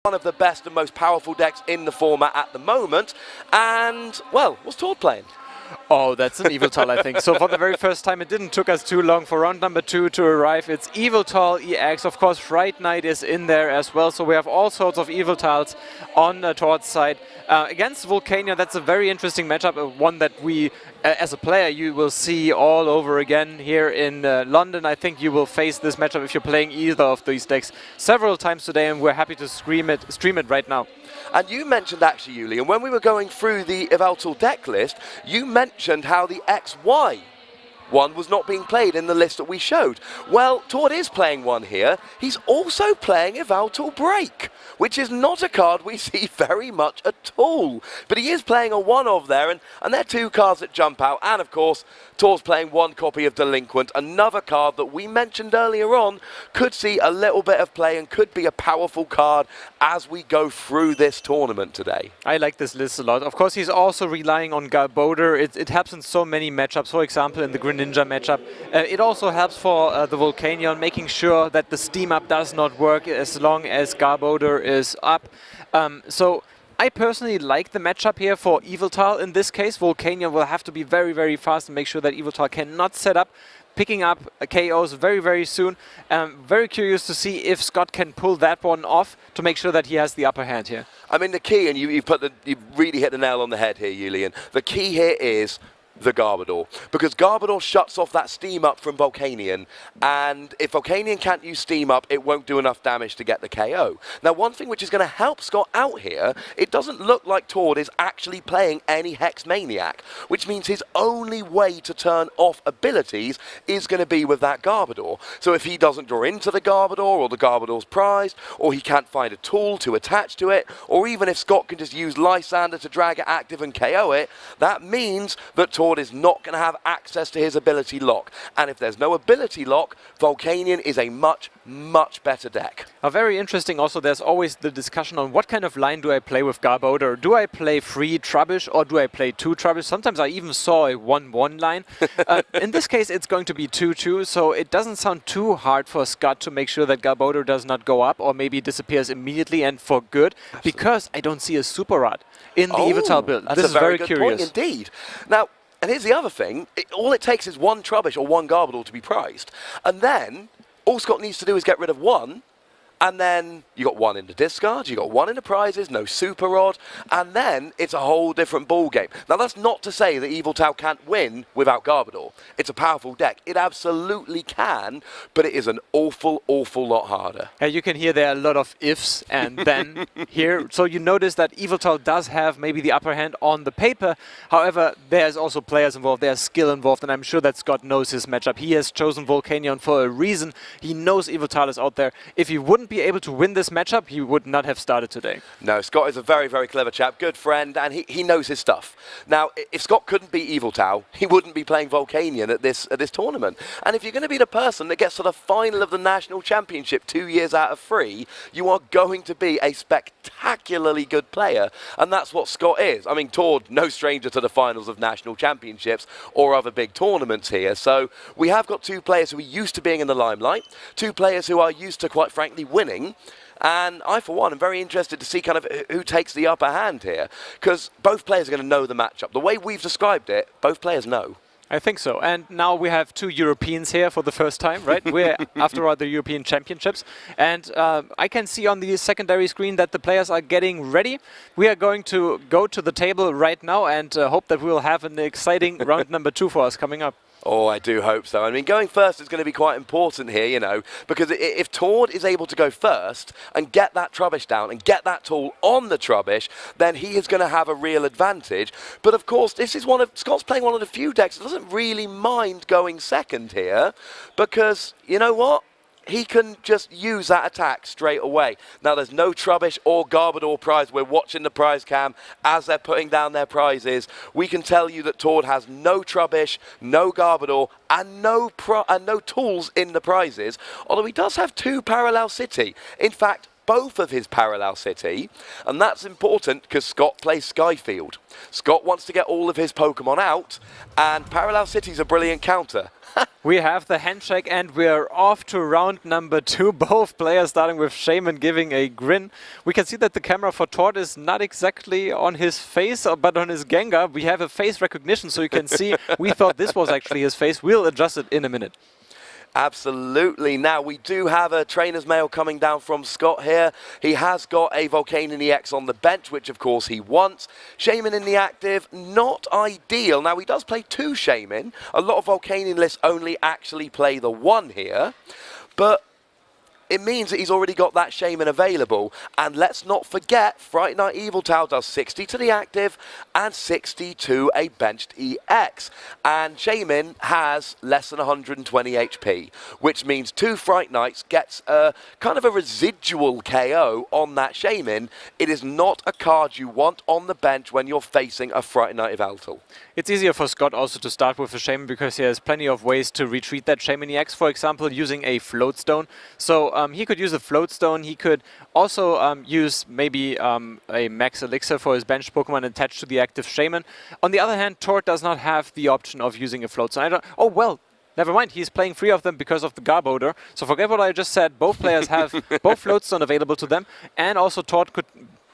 one of the best and most powerful decks in the format at the moment. And, well, what's Tord playing? Oh, that's an Yveltal, I think. So for the very first time, it didn't took us too long for round number 2 to arrive. It's Yveltal EX. Of course, Fright Knight is in there as well. So we have all sorts of Yveltals on Tord's side. Against Volcania, that's a very interesting matchup, one that we, as a player, you will see all over again here in London. I think you will face this matchup if you're playing either of these decks several times today, and we're happy to stream it right now. And you mentioned actually, Julian, when we were going through the Yveltal deck list, you mentioned how the XY one was not being played in the list that we showed. Well, Tord is playing one here. He's also playing Yveltal Break, which is not a card we see very much at all. But he is playing a one of there, and they're two cards that jump out. And of course, Tord's playing one copy of Delinquent, another card that we mentioned earlier on could see a little bit of play and could be a powerful card as we go through this tournament today. I like this list a lot. Of course, he's also relying on Garbodor. It helps in so many matchups. For example, in the Greninja matchup. It also helps for the Volcanion, making sure that the steam up does not work as long as Garbodor is up. So I personally like the matchup here for Yveltal. In this case, Volcanion will have to be very, very fast and make sure that Yveltal cannot set up, picking up KOs very, very soon. Very curious to see if Scott can pull that one off to make sure that he has the upper hand here. I mean, the key, and you've really hit the nail on the head here, Julian. The key here is the Garbodor, because Garbodor shuts off that steam up from Volcanion, and if Volcanion can't use steam up, it won't do enough damage to get the KO. Now, one thing which is going to help Scott out here, it doesn't look like Tord is actually playing any Hex Maniac, which means his only way to turn off abilities is going to be with that Garbodor. So if he doesn't draw into the Garbodor, or the Garbodor's prized, or he can't find a tool to attach to it, or even if Scott can just use Lysander to drag it active and KO it, that means that Tord is not going to have access to his ability lock. And if there's no ability lock, Volcanion is a much, much better deck. Very interesting. Also, there's always the discussion on what kind of line do I play with Garbodor. Do I play 3 Trubbish or do I play 2 Trubbish? Sometimes I even saw a 1-1 line. In this case, it's going to be 2-2, so it doesn't sound too hard for Scott to make sure that Garbodor does not go up or maybe disappears immediately and for good. Absolutely. Because I don't see a Super Rod in the Yveltal build. This is very curious. Point indeed. Now, and here's the other thing, all it takes is 1 Trubbish or 1 Garbodor to be prized. And then, all Scott needs to do is get rid of 1, and then you got 1 in the discard, you got 1 in the prizes, no Super Rod, and then it's a whole different ball game. Now that's not to say that Yveltal can't win without Garbodor. It's a powerful deck. It absolutely can, but it is an awful, awful lot harder. You can hear there are a lot of ifs and then here. So you notice that Yveltal does have maybe the upper hand on the paper. However, there's also players involved, there's skill involved, and I'm sure that Scott knows his matchup. He has chosen Volcanion for a reason. He knows Yveltal is out there. If he wouldn't be able to win this matchup, he would not have started today. No, Scott is a very, very clever chap, good friend, and he knows his stuff. Now, if Scott couldn't beat Yveltal, he wouldn't be playing Volcanion at this tournament. And if you're going to be the person that gets to the final of the National Championship 2 years out of 3, you are going to be a spectacularly good player, and that's what Scott is. I mean, Tord, no stranger to the finals of National Championships or other big tournaments here. So we have got 2 players who are used to being in the limelight, 2 players who are used to, quite frankly, winning. And I, for one, am very interested to see kind of who takes the upper hand here, because both players are going to know the matchup. The way we've described it, both players know. I think so. And now we have 2 Europeans here for the first time, right? We're, after all, the European Championships. And I can see on the secondary screen that the players are getting ready. We are going to go to the table right now and hope that we will have an exciting round number 2 for us coming up. Oh, I do hope so. I mean, going first is going to be quite important here, you know, because if Tord is able to go first and get that Trubbish down and get that tool on the Trubbish, then he is going to have a real advantage. But of course, this is Scott's playing one of the few decks that doesn't really mind going second here, because, you know what? He can just use that attack straight away. Now, there's no Trubbish or Garbodor prize. We're watching the prize cam as they're putting down their prizes. We can tell you that Tord has no Trubbish, no Garbodor, and no tools in the prizes, although he does have 2 Parallel City. In fact, both of his Parallel City, and that's important because Scott plays Skyfield. Scott wants to get all of his Pokemon out, and Parallel City's a brilliant counter. We have the handshake and we're off to round number 2. Both players starting with Shaman giving a grin. We can see that the camera for Tord is not exactly on his face, but on his Gengar. We have a face recognition, so you can see we thought this was actually his face. We'll adjust it in a minute. Absolutely. Now, we do have a trainer's mail coming down from Scott here. He has got a Volcanion EX on the bench, which of course he wants. Shaman in the active, not ideal. Now, he does play 2 Shaman. A lot of Volcanion lists only actually play the 1 here. But it means that he's already got that Shaman available. And let's not forget, Fright Night Yveltal does 60 to the active and 60 to a benched EX. And Shaman has less than 120 HP, which means 2 Fright Nights gets kind of a residual KO on that Shaman. It is not a card you want on the bench when you're facing a Fright Night Yveltal. It's easier for Scott also to start with a Shaman because he has plenty of ways to retreat that Shaman EX, for example, using a Float Stone. So he could use a Float Stone. He could also use maybe a Max Elixir for his bench Pokemon attached to the active Shaman. On the other hand, Tord does not have the option of using a Float Stone. Oh, well, never mind. He's playing 3 of them because of the Garbodor. So forget what I just said. Both players have both Float Stone available to them. And also Tord could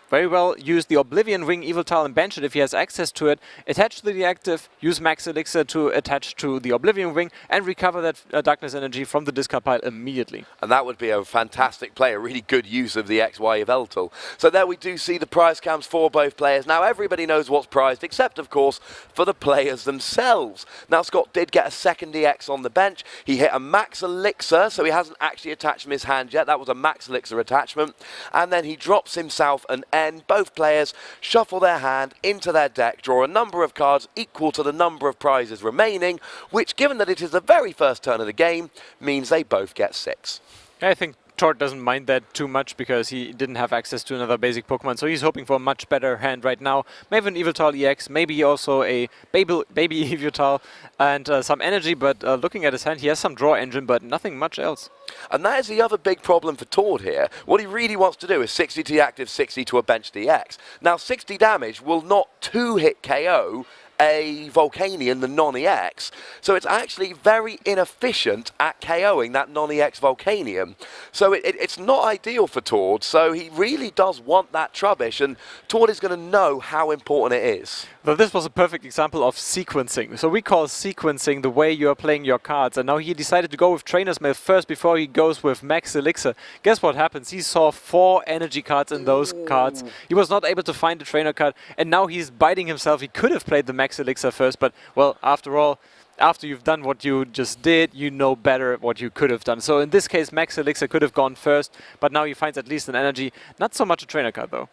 very well use the Oblivion Ring Yveltal and bench it if he has access to it, attach to the active, use Max Elixir to attach to the Oblivion Ring, and recover that Darkness Energy from the discard pile immediately. And that would be a fantastic play, a really good use of the XY Yveltal. So there we do see the prize cams for both players. Now everybody knows what's prized, except of course for the players themselves. Now Scott did get a second EX on the bench. He hit a Max Elixir, so he hasn't actually attached him his hand yet. That was a Max Elixir attachment. And then he drops himself an N. Both players shuffle their hand into their deck, draw a number of cards equal to the number of prizes remaining, which, given that it is the very first turn of the game, means they both get 6. I think Tord doesn't mind that too much because he didn't have access to another basic Pokemon, so he's hoping for a much better hand right now. Maybe an Yveltal EX, maybe also a baby Yveltal and some energy, but looking at his hand, he has some draw engine, but nothing much else. And that is the other big problem for Tord here. What he really wants to do is 60 to the active, 60 to a benched EX. Now, 60 damage will not 2-hit KO a Volcanion, the non-EX, so it's actually very inefficient at KOing that non-EX Volcanion. So it's not ideal for Tord, so he really does want that Trubbish, and Tord is going to know how important it is. Well, this was a perfect example of sequencing. So we call sequencing the way you are playing your cards, and now he decided to go with Trainer's Mail first before he goes with Max Elixir. Guess what happens? He saw 4 energy cards in those cards. He was not able to find the trainer card, and now he's biting himself. He could have played the Max Elixir first, but, well, after all, after you've done what you just did, you know better what you could have done. So in this case, Max Elixir could have gone first, but now he finds at least an energy. Not so much a trainer card, though.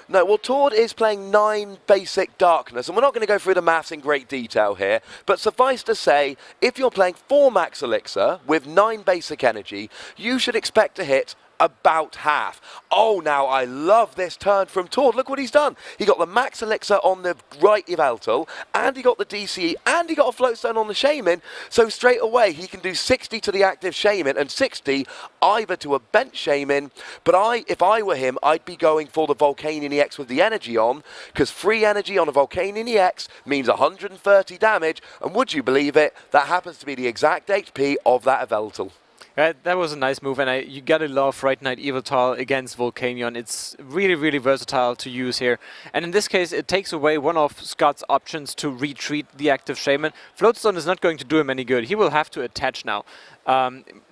No, well, Tord is playing 9 basic darkness, and we're not going to go through the maths in great detail here, but suffice to say, if you're playing 4 Max Elixir with 9 basic energy, you should expect to hit about half. Oh, now I love this turn from Tord. Look what he's done. He got the Max Elixir on the right Yveltal, and he got the DCE, and he got a Float Stone on the Shaman. So straight away, he can do 60 to the active Shaman and 60 either to a bench Shaman. But if I were him, I'd be going for the Volcanion EX with the energy on, because free energy on a Volcanion EX means 130 damage, and would you believe it, that happens to be the exact HP of that Yveltal. That was a nice move, and you gotta love Fright Night Yveltal against Volcanion. It's really, really versatile to use here. And in this case, it takes away one of Scott's options to retreat the active Shaman. Floatstone is not going to do him any good. He will have to attach now.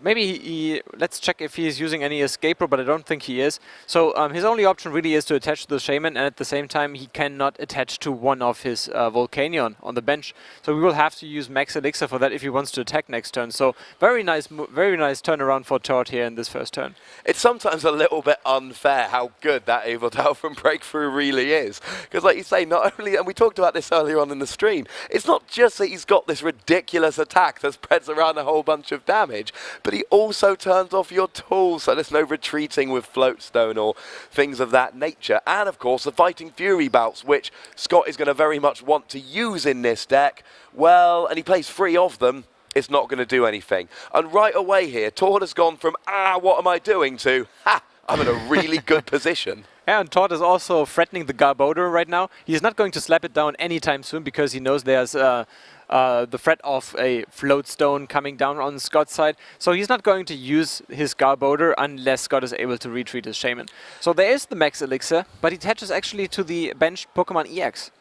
Maybe let's check if he is using any escape rope, but I don't think he is. So his only option really is to attach to the Shaman, and at the same time he cannot attach to one of his Volcanion on the bench. So we will have to use Max Elixir for that if he wants to attack next turn. So very nice turnaround for Tord here in this first turn. It's sometimes a little bit unfair how good that Yveltal from Breakthrough really is. Because like you say, not only, and we talked about this earlier on in the stream, it's not just that he's got this ridiculous attack that spreads around a whole bunch of damage, but he also turns off your tools, so there's no retreating with Floatstone or things of that nature. And of course, the Fighting Fury bouts, which Scott is going to very much want to use in this deck, well, and he plays 3 of them, it's not going to do anything. And right away here, Tord has gone from, what am I doing, to, I'm in a really good position. Yeah, and Todd is also threatening the Garbodor right now. He's not going to slap it down anytime soon because he knows there's the threat of a float stone coming down on Scott's side. So he's not going to use his Garbodor unless Scott is able to retreat his Shaman. So there is the Max Elixir, but he attaches actually to the benched Pokemon EX.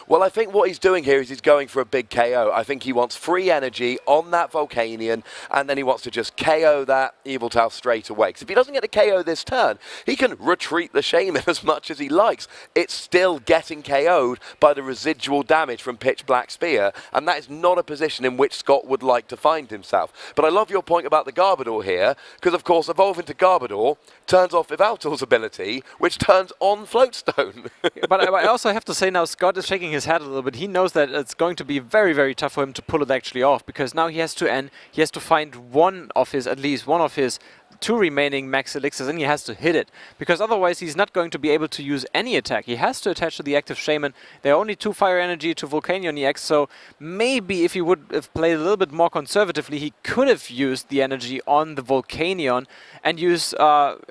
Well, I think what he's doing here is he's going for a big KO. I think he wants free energy on that Volcanion, and then he wants to just KO that Yveltal straight away. Because if he doesn't get a KO this turn, he can retreat the Shaman as much as he likes. It's still getting KO'd by the residual damage from Pitch Black Spear, and that is not a position in which Scott would like to find himself. But I love your point about the Garbodor here, because of course evolving to Garbodor turns off Yveltal's ability, which turns on Floatstone. But I also have to say now, Scott is shaking his head a little bit. He knows that it's going to be very, very tough for him to pull it actually off, because now he has to find at least one of his 2 remaining Max Elixirs, and he has to hit it, because otherwise he's not going to be able to use any attack. He has to attach to the active Shaman. There are only 2 Fire Energy to Volcanion EX, so maybe if he would have played a little bit more conservatively, he could have used the energy on the Volcanion and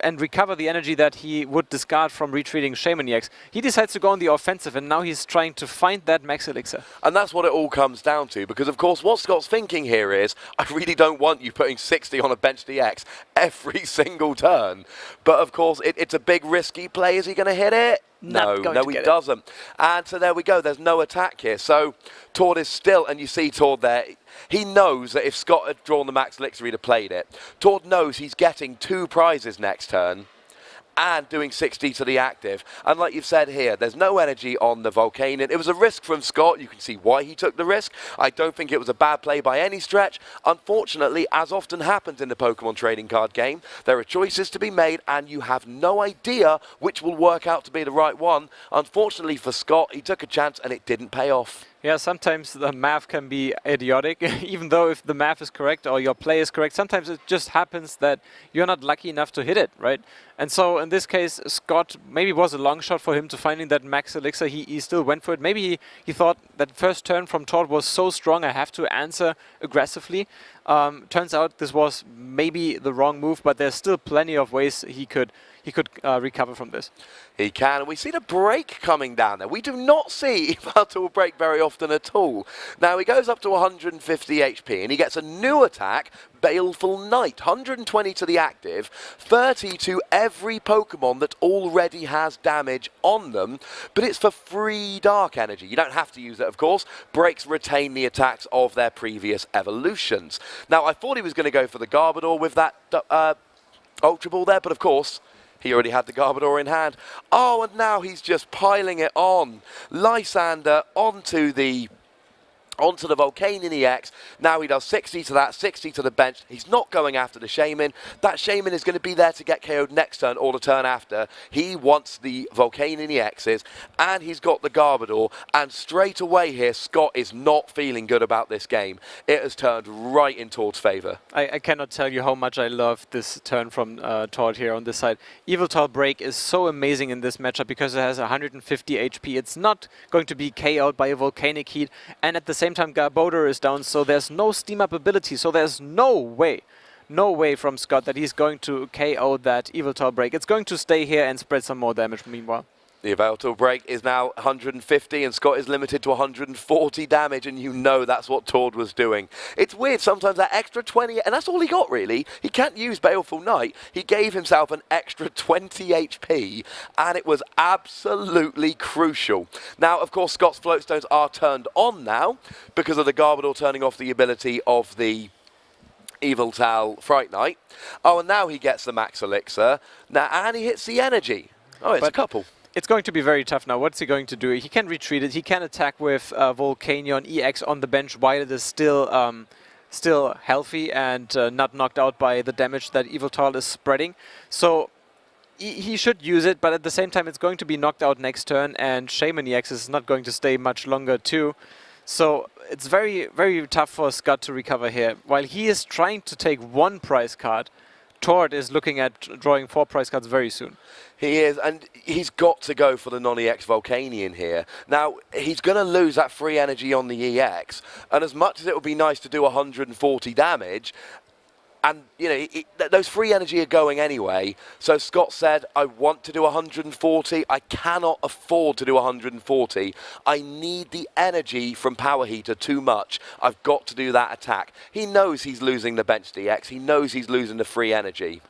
and recover the energy that he would discard from retreating Shaman EX. He decides to go on the offensive, and now he's trying to find that Max Elixir. And that's what it all comes down to, because of course what Scott's thinking here is, I really don't want you putting 60 on a bench DX every single turn. But of course it's a big risky play. Is he going to hit it? No, he doesn't. And so there we go, there's no attack here. So Tord is still, and you see Tord there, he knows that if Scott had drawn the Max Elixir, he'd have played it. Tord knows he's getting 2 prizes next turn and doing 60 to the active. And like you've said here, there's no energy on the Volcanion. It was a risk from Scott. You can see why he took the risk. I don't think it was a bad play by any stretch. Unfortunately, as often happens in the Pokemon trading card game, there are choices to be made and you have no idea which will work out to be the right one. Unfortunately for Scott, he took a chance and it didn't pay off. Yeah, sometimes the math can be idiotic, even though if the math is correct or your play is correct, sometimes it just happens that you're not lucky enough to hit it, right? And so in this case, Scott maybe was a long shot for him to finding that Max Elixir. He still went for it. Maybe he thought that first turn from Todd was so strong, I have to answer aggressively. Turns out this was maybe the wrong move, but there's still plenty of ways he could recover from this. He can, and we see the break coming down there. We do not see Yveltal break very often at all. Now he goes up to 150 HP and he gets a new attack, Baleful Night, 120 to the active, 30 to every Pokemon that already has damage on them, but it's for free Dark Energy. You don't have to use it, of course. Breaks retain the attacks of their previous evolutions. Now I thought he was going to go for the Garbodor with that Ultra Ball there, but of course, he already had the Garbodor in hand. Oh, and now he's just piling it on. Lysander onto the Volcanion EX. Now he does 60 to that, 60 to the bench. He's not going after the Shaman. That Shaman is going to be there to get KO'd next turn or the turn after. He wants the Volcanion EXs, and he's got the Garbodor. And straight away here, Scott is not feeling good about this game. It has turned right in Tord's favour. I cannot tell you how much I love this turn from Tord here on this side. Yveltal Break is so amazing in this matchup because it has 150 HP. It's not going to be KO'd by a Volcanic Heat, and at the same time Garbodor is down, so there's no steam up ability, so there's no way from Scott that he's going to KO that Yveltal Break. It's going to stay here and spread some more damage meanwhile. The Yveltal Break is now 150 and Scott is limited to 140 damage, and you know that's what Tord was doing. It's weird, sometimes that extra 20, and that's all he got really. He can't use Baleful Night. He gave himself an extra 20 HP, and it was absolutely crucial. Now, of course, Scott's Floatstones are turned on now because of the Garbodor turning off the ability of the Yveltal Fright Knight. Oh, and now he gets the Max Elixir. Now, and he hits the energy. Oh, it's a couple. It's going to be very tough now. What's he going to do? He can retreat it. He can attack with Volcanion EX on the bench while it is still healthy and not knocked out by the damage that Yveltal is spreading. So he should use it, but at the same time it's going to be knocked out next turn, and Shaman EX is not going to stay much longer too. So it's very, very tough for Scott to recover here. While he is trying to take 1 prize card, Tord is looking at drawing 4 prize cards very soon. He is, and he's got to go for the non-EX Volcanion here. Now, he's going to lose that free energy on the EX, and as much as it would be nice to do 140 damage, And, you know, those free energy are going anyway. So Scott said, I want to do 140. I cannot afford to do 140. I need the energy from Power Heater too much. I've got to do that attack. He knows he's losing the bench DX. He knows he's losing the free energy.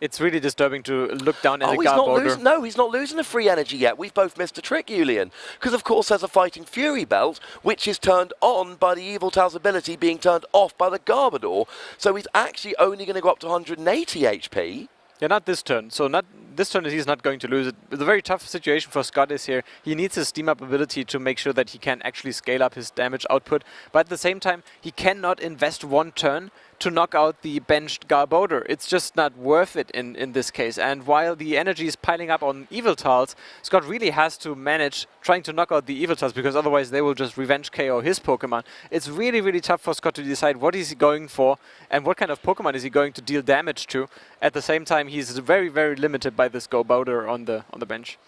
It's really disturbing to look down at Oh, the he's guard not border. losing. No, he's not losing the free energy yet. We've both missed a trick, Julian. Because, of course, there's a Fighting Fury belt, which is turned on by the Evil Tal's ability being turned off by the Garbodor. So he's actually only going to go up to 180 HP. Yeah, not this turn. So not this turn, he's not going to lose it. The very tough situation for Scott is here. He needs his steam up ability to make sure that he can actually scale up his damage output. But at the same time, he cannot invest one turn to knock out the benched Garbodor. It's just not worth it in this case. And while the energy is piling up on Eviltals, Scott really has to manage trying to knock out the Eviltals, because otherwise they will just revenge KO his Pokemon. It's really, really tough for Scott to decide what is he going for and what kind of Pokemon is he going to deal damage to. At the same time, he's very, very limited by this Garbodor on the bench.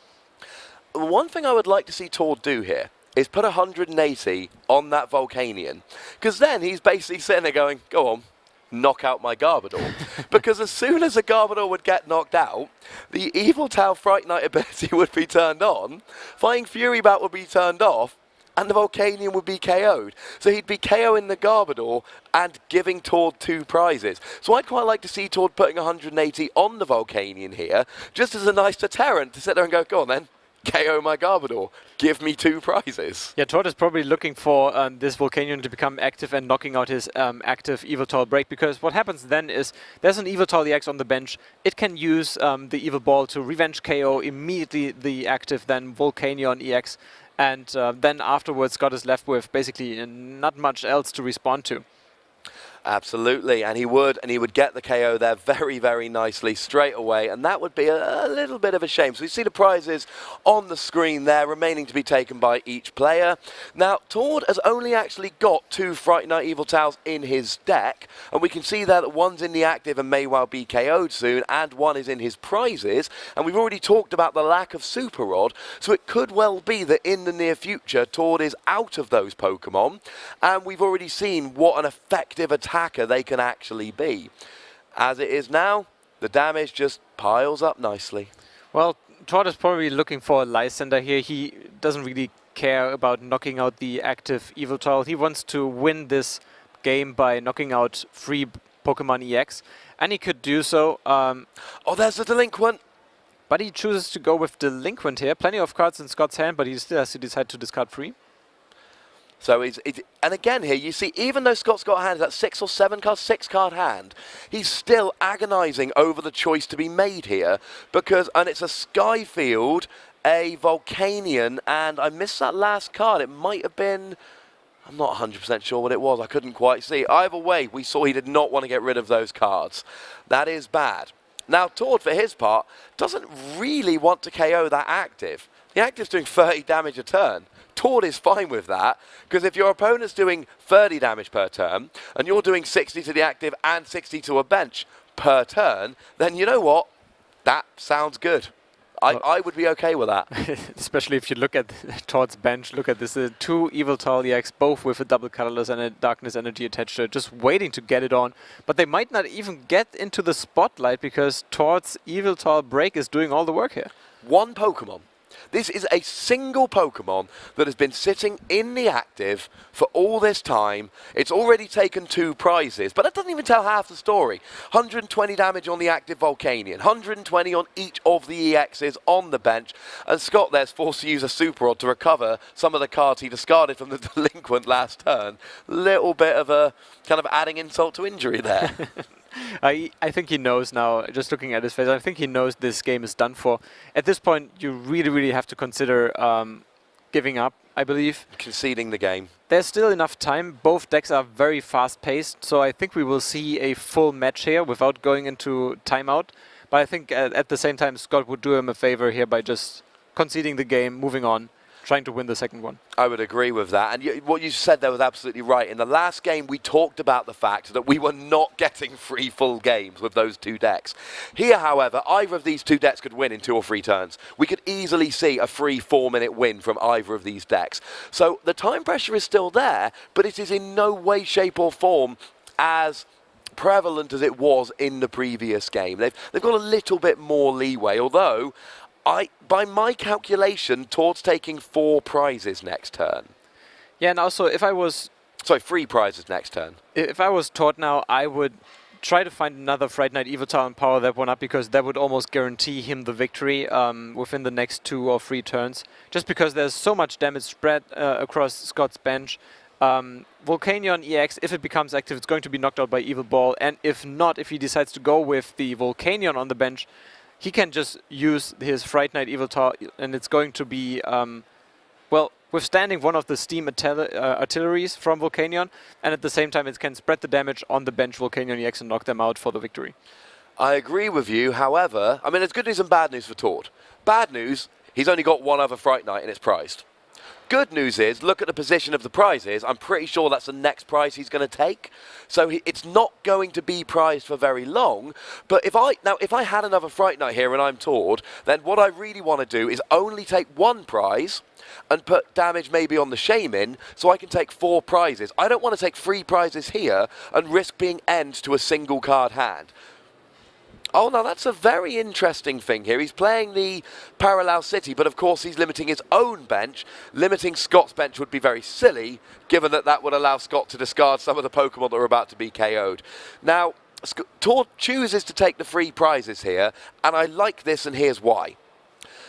One thing I would like to see Tord do here is put 180 on that Volcanion. Because then he's basically sitting there going, go on, knock out my Garbodor. Because as soon as a Garbodor would get knocked out, the Evil Tau Fright Knight ability would be turned on, Flying Fury Bat would be turned off, and the Volcanion would be KO'd. So he'd be KOing the Garbodor and giving Tord 2 prizes. So I'd quite like to see Tord putting 180 on the Volcanion here, just as a nice deterrent to sit there and go, go on then, KO my Garbodor, give me 2 prizes. Yeah, Tord is probably looking for this Volcanion to become active and knocking out his active Eviltal break, because what happens then is there's an Eviltal EX on the bench. It can use the Evil Ball to revenge KO immediately the active then Volcanion EX, and then afterwards Scott is left with basically not much else to respond to. Absolutely, and he would get the KO there very, very nicely straight away, and that would be a little bit of a shame. So we see the prizes on the screen there, remaining to be taken by each player. Now, Tord has only actually got 2 Fright Knight Evil Tals in his deck, and we can see there that one's in the active and may well be KO'd soon, and one is in his prizes, and we've already talked about the lack of Super Rod, so it could well be that in the near future, Tord is out of those Pokemon, and we've already seen what an effective attacker they can actually be. As it is now, the damage just piles up nicely. Well, Tord is probably looking for a Lysender here. He doesn't really care about knocking out the active Eviltal. He wants to win this game by knocking out 3 Pokemon EX, and he could do so. Oh, there's the Delinquent. But he chooses to go with Delinquent here. Plenty of cards in Scott's hand, but he still has to decide to discard 3. So and again here, you see, even though Scott's got a hand, that 6 or 7 card, 6 card hand, he's still agonizing over the choice to be made here, because, and it's a Skyfield, a Volcanion, and I missed that last card. It might have been, I'm not 100% sure what it was. I couldn't quite see. Either way, we saw he did not want to get rid of those cards. That is bad. Now, Tord, for his part, doesn't really want to KO that active. The active's doing 30 damage a turn. Tord is fine with that, because if your opponent's doing 30 damage per turn, and you're doing 60 to the active and 60 to a bench per turn, then you know what? That sounds good. I would be okay with that. Especially if you look at Tord's bench, look at this. 2 Eviltal EX, both with a double colorless and a darkness energy attached to it, just waiting to get it on. But they might not even get into the spotlight, because Tord's Eviltal break is doing all the work here. 1 Pokemon. This is a single Pokemon that has been sitting in the active for all this time. It's already taken 2 prizes, but that doesn't even tell half the story. 120 damage on the active Volcanion, 120 on each of the EXs on the bench, and Scott there's forced to use a Super Rod to recover some of the cards he discarded from the Delinquent last turn. Little bit of a kind of adding insult to injury there. I think he knows now, just looking at his face, I think he knows this game is done for. At this point, you really, really have to consider giving up, I believe. Conceding the game. There's still enough time. Both decks are very fast-paced, so I think we will see a full match here without going into timeout. But I think at the same time, Scott would do him a favor here by just conceding the game, moving on, trying to win the second one. I would agree with that. And what you said there was absolutely right. In the last game, we talked about the fact that we were not getting 3 full games with those 2 decks. Here, however, either of these 2 decks could win in 2 or 3 turns. We could easily see a free 4-minute win from either of these decks. So the time pressure is still there, but it is in no way, shape or form as prevalent as it was in the previous game. They've got a little bit more leeway, although by my calculation, Tord's taking 4 prizes next turn. Yeah, and also if I was... Sorry, 3 prizes next turn. If I was Tord now, I would try to find another Fright Knight Evitar and power that one up, because that would almost guarantee him the victory within the next 2 or 3 turns. Just because there's so much damage spread across Scott's bench. Volcanion EX, if it becomes active, it's going to be knocked out by Evil Ball. And if not, if he decides to go with the Volcanion on the bench, he can just use his Fright Knight Evitar, and it's going to be, well, withstanding one of the steam artilleries from Volcanion, and at the same time it can spread the damage on the bench Volcanion EX and knock them out for the victory. I agree with you, however, I mean, it's good news and bad news for Tord. Bad news, he's only got 1 other Fright Knight and it's prized. Good news is, look at the position of the prizes. I'm pretty sure that's the next prize he's going to take. So it's not going to be prized for very long. But if I had another Fright Knight here and I'm Tord, then what I really want to do is only take 1 prize and put damage maybe on the Shaman, so I can take 4 prizes. I don't want to take 3 prizes here and risk being end to a single card hand. Oh, now that's a very interesting thing here. He's playing the Parallel City, but of course he's limiting his own bench. Limiting Scott's bench would be very silly, given that that would allow Scott to discard some of the Pokemon that are about to be KO'd. Now, Tord chooses to take the 3 prizes here, and I like this, and here's why.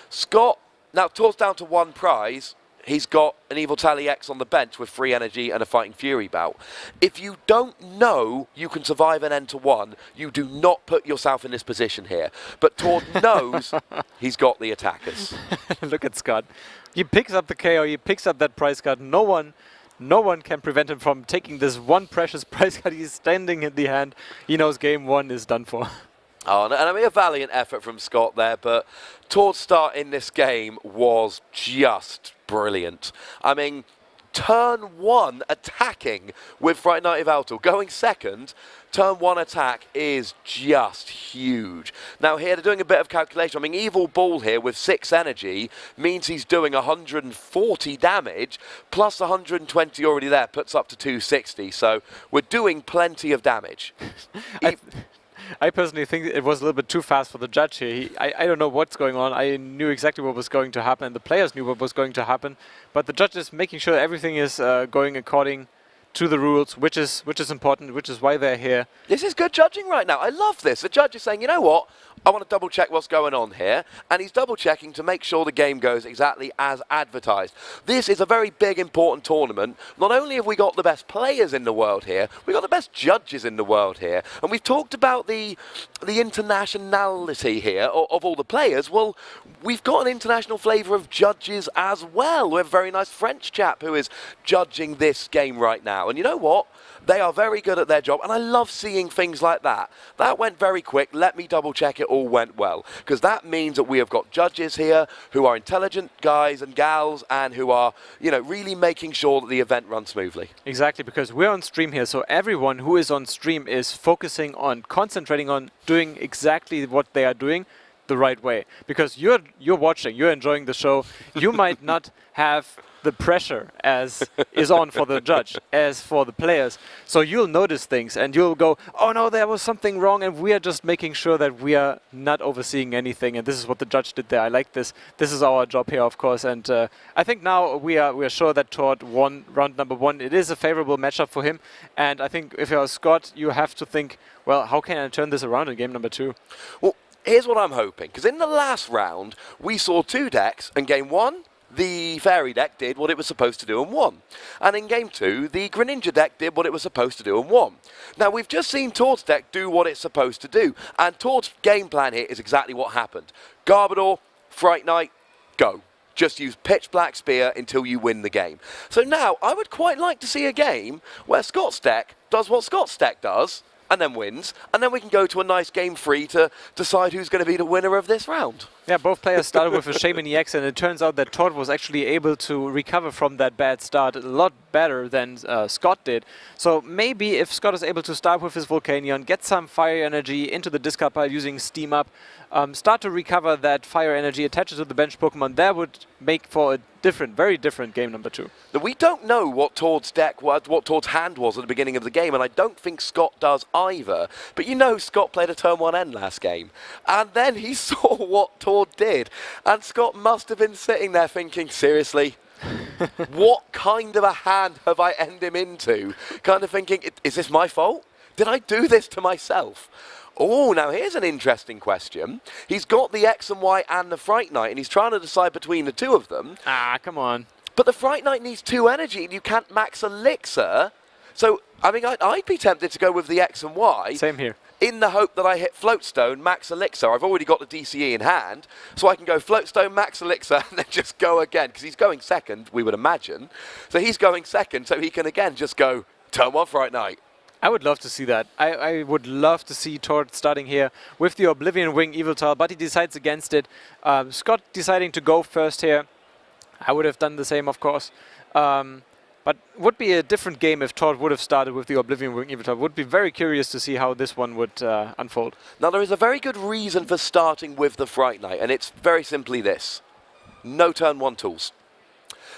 Scott, now Tord's down to 1 prize. He's got an Evil Tally X on the bench with 3 energy and a Fighting Fury bout. If you don't know you can survive an end to 1, you do not put yourself in this position here. But Tord knows he's got the attackers. Look at Scott. He picks up the KO, he picks up that prize card. No one can prevent him from taking this one precious prize card. He's standing in the hand. He knows game 1 is done for. Oh, and I mean, a valiant effort from Scott there, but Tord's start in this game was just brilliant. I mean, turn 1 attacking with Fright Knight Yveltal, going second, turn 1 attack is just huge. Now here they're doing a bit of calculation. I mean, Evil Ball here with 6 energy means he's doing 140 damage, plus 120 already there, puts up to 260. So we're doing plenty of damage. I personally think it was a little bit too fast for the judge here. I don't know what's going on. I knew exactly what was going to happen, and the players knew what was going to happen. But the judge is making sure everything is going according to the rules, which is important, which is why they're here. This is good judging right now. I love this. The judge is saying, you know what? I want to double check what's going on here. And he's double checking to make sure the game goes exactly as advertised. This is a very big, important tournament. Not only have we got the best players in the world here, we've got the best judges in the world here. And we've talked about the internationality here of all the players. Well, we've got an international flavour of judges as well. We have a very nice French chap who is judging this game right now. And you know what? They are very good at their job, and I love seeing things like that. That went very quick. Let me double check it all went well, because that means that we have got judges here who are intelligent guys and gals and who are, you know, really making sure that the event runs smoothly. Exactly, because we're on stream here, so everyone who is on stream is focusing on, concentrating on doing exactly what they are doing the right way. Because you're watching, you're enjoying the show. You might not have the pressure as is on for the judge, as for the players. So you'll notice things and you'll go, oh no, there was something wrong, and we are just making sure that we are not overseeing anything, and this is what the judge did there. I like this. This is our job here, of course, and I think now we are sure that Tord won round number 1. It is a favorable matchup for him, and I think if you're Scott, you have to think, well, how can I turn this around in game number 2? Well, here's what I'm hoping, because in the last round, we saw 2 decks, and game 1, the Fairy deck did what it was supposed to do and won. And in game 2, the Greninja deck did what it was supposed to do and won. Now, we've just seen Tord's deck do what it's supposed to do. And Tord's game plan here is exactly what happened. Garbodor, Fright Knight, go. Just use Pitch Black Spear until you win the game. So now, I would quite like to see a game where Scott's deck does what Scott's deck does, and then wins, and then we can go to a nice game 3 to decide who's going to be the winner of this round. Yeah, both players started with a Shaman EX, and it turns out that Todd was actually able to recover from that bad start a lot better than Scott did. So maybe if Scott is able to start with his Volcanion, get some fire energy into the discard pile using Steam Up, start to recover that fire energy, attach it to the bench Pokemon, that would make for a different, very different game number 2. Now, we don't know what Todd's deck was, what Todd's hand was at the beginning of the game, and I don't think Scott does either. But you know Scott played a turn 1 end last game, and then he saw what Todd did, and Scott must have been sitting there thinking, seriously? What kind of a hand have I ended him into? Kind of thinking, is this my fault? Did I do this to myself? Oh, now here's an interesting question. He's got the X and Y and the Fright Knight, and he's trying to decide between the two of them. Ah, come on. But the Fright Knight needs 2 energy, and you can't max Elixir. So, I mean, I'd be tempted to go with the X and Y. Same here. In the hope that I hit Floatstone, max Elixir. I've already got the DCE in hand, so I can go Floatstone, max Elixir, and then just go again, because he's going second, we would imagine. So he's going second, so he can again just go turn 1 Fright Knight. I would love to see that. I would love to see Tord starting here with the Oblivion Wing Eviltal, but he decides against it. Scott deciding to go first here. I would have done the same, of course. But would be a different game if Tord would have started with the Oblivion Wing Eviltal. Would be very curious to see how this one would unfold. Now, there is a very good reason for starting with the Fright Knight, and it's very simply this. No turn 1 tools.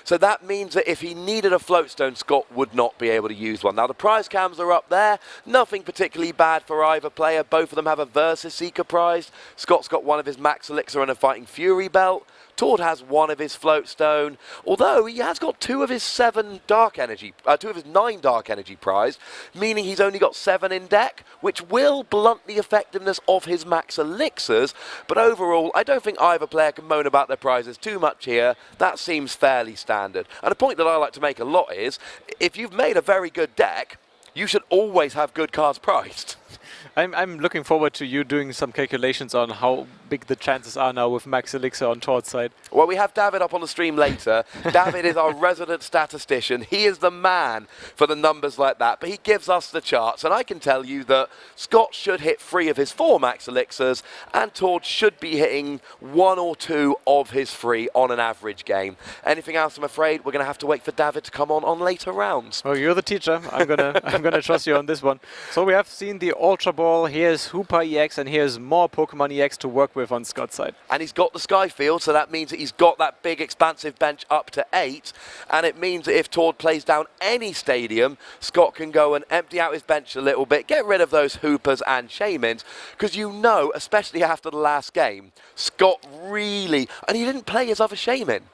So that means that if he needed a Floatstone, Scott would not be able to use one. Now, the prize cams are up there. Nothing particularly bad for either player. Both of them have a Versus Seeker prize. Scott's got one of his Max Elixir and a Fighting Fury belt. Tord has one of his Floatstone, although he has got 2 of his 7 dark energy, 2 of his 9 dark energy prize, meaning he's only got 7 in deck, which will blunt the effectiveness of his Max Elixirs. But overall, I don't think either player can moan about their prizes too much here. That seems fairly standard. And a point that I like to make a lot is, if you've made a very good deck, you should always have good cards priced. I'm looking forward to you doing some calculations on how big the chances are now with Max Elixir on Tord's side. Well, we have David up on the stream later. David is our resident statistician. He is the man for the numbers like that, but he gives us the charts, and I can tell you that Scott should hit 3 of his 4 Max Elixirs, and Tord should be hitting 1 or 2 of his 3 on an average game. Anything else, I'm afraid, we're going to have to wait for David to come on later rounds. Well, you're the teacher. I'm gonna trust you on this one. So we have seen the Ultra Ball. Here's Hoopa EX, and here's more Pokemon EX to work with on Scott's side. And he's got the Skyfield, so that means that he's got that big expansive bench up to 8, and it means that if Tord plays down any stadium, Scott can go and empty out his bench a little bit, get rid of those Hoopas and Shamans, because you know, especially after the last game, Scott really, and he didn't play his other Shaman.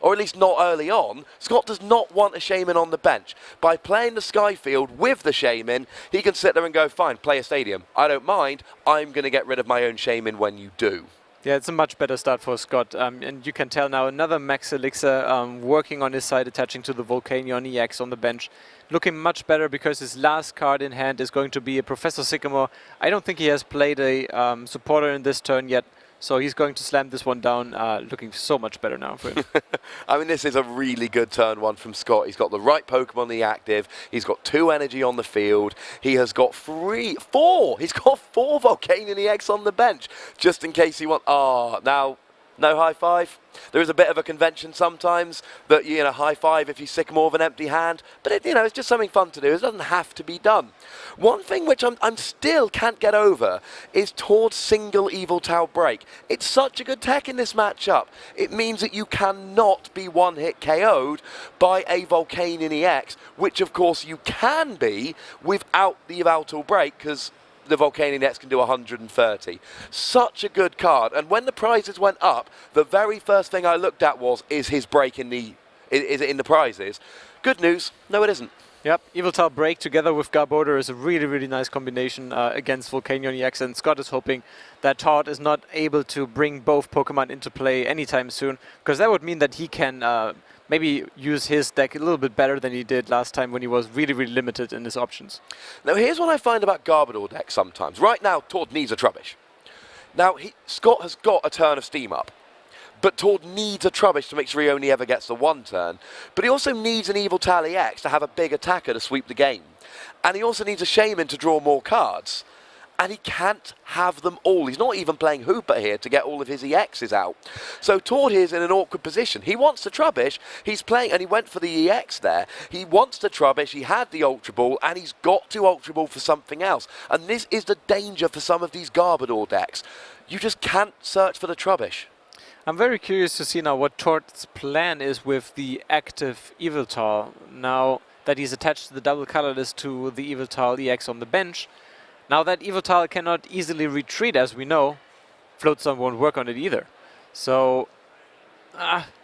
Or at least not early on, Scott does not want a Shaman on the bench. By playing the Skyfield with the Shaman, he can sit there and go, fine, play a stadium. I don't mind, I'm going to get rid of my own Shaman when you do. Yeah, it's a much better start for Scott. And you can tell now another Max Elixir working on his side, attaching to the Volcanion EX on the bench. Looking much better because his last card in hand is going to be a Professor Sycamore. I don't think he has played a supporter in this turn yet. So he's going to slam this one down, looking so much better now for him. I mean, this is a really good turn 1 from Scott. He's got the right Pokemon in the active. He's got 2 energy on the field. He has got 4. He's got 4 Volcanion EX on the bench, just in case he wants. Now, no high five. There is a bit of a convention sometimes that, you know, high five if you Sycamore with an empty hand. But, it's just something fun to do. It doesn't have to be done. One thing which I'm still can't get over is Tord's single Eviltal break. It's such a good tech in this matchup. It means that you cannot be one-hit KO'd by a Volcanion EX, which, of course, you can be without the Eviltal break, because the Volcanion EX can do 130. Such a good card. And when the prizes went up, the very first thing I looked at was, is his break is it in the prizes? Good news, no it isn't. Yep, Eviltal Break together with Garbodor is a really, really nice combination against Volcanion EX, and Scott is hoping that Todd is not able to bring both Pokemon into play anytime soon, because that would mean that he can maybe use his deck a little bit better than he did last time when he was really, really limited in his options. Now here's what I find about Garbodor decks sometimes. Right now, Tord needs a Trubbish. Now, Scott has got a turn of Steam Up, but Tord needs a Trubbish to make sure he only ever gets the 1 turn. But he also needs an Eviltal EX to have a big attacker to sweep the game. And he also needs a Shaman to draw more cards. And he can't have them all. He's not even playing Hooper here to get all of his EXs out. So Tord here is in an awkward position. He wants to Trubbish. He's playing, and he went for the EX there. He wants to Trubbish. He had the Ultra Ball, and he's got to Ultra Ball for something else. And this is the danger for some of these Garbodor decks. You just can't search for the Trubbish. I'm very curious to see now what Tord's plan is with the active Yveltal. Now that he's attached the double colorless to the Yveltal EX on the bench. Now that Yveltal cannot easily retreat, as we know, Floatstone won't work on it either. So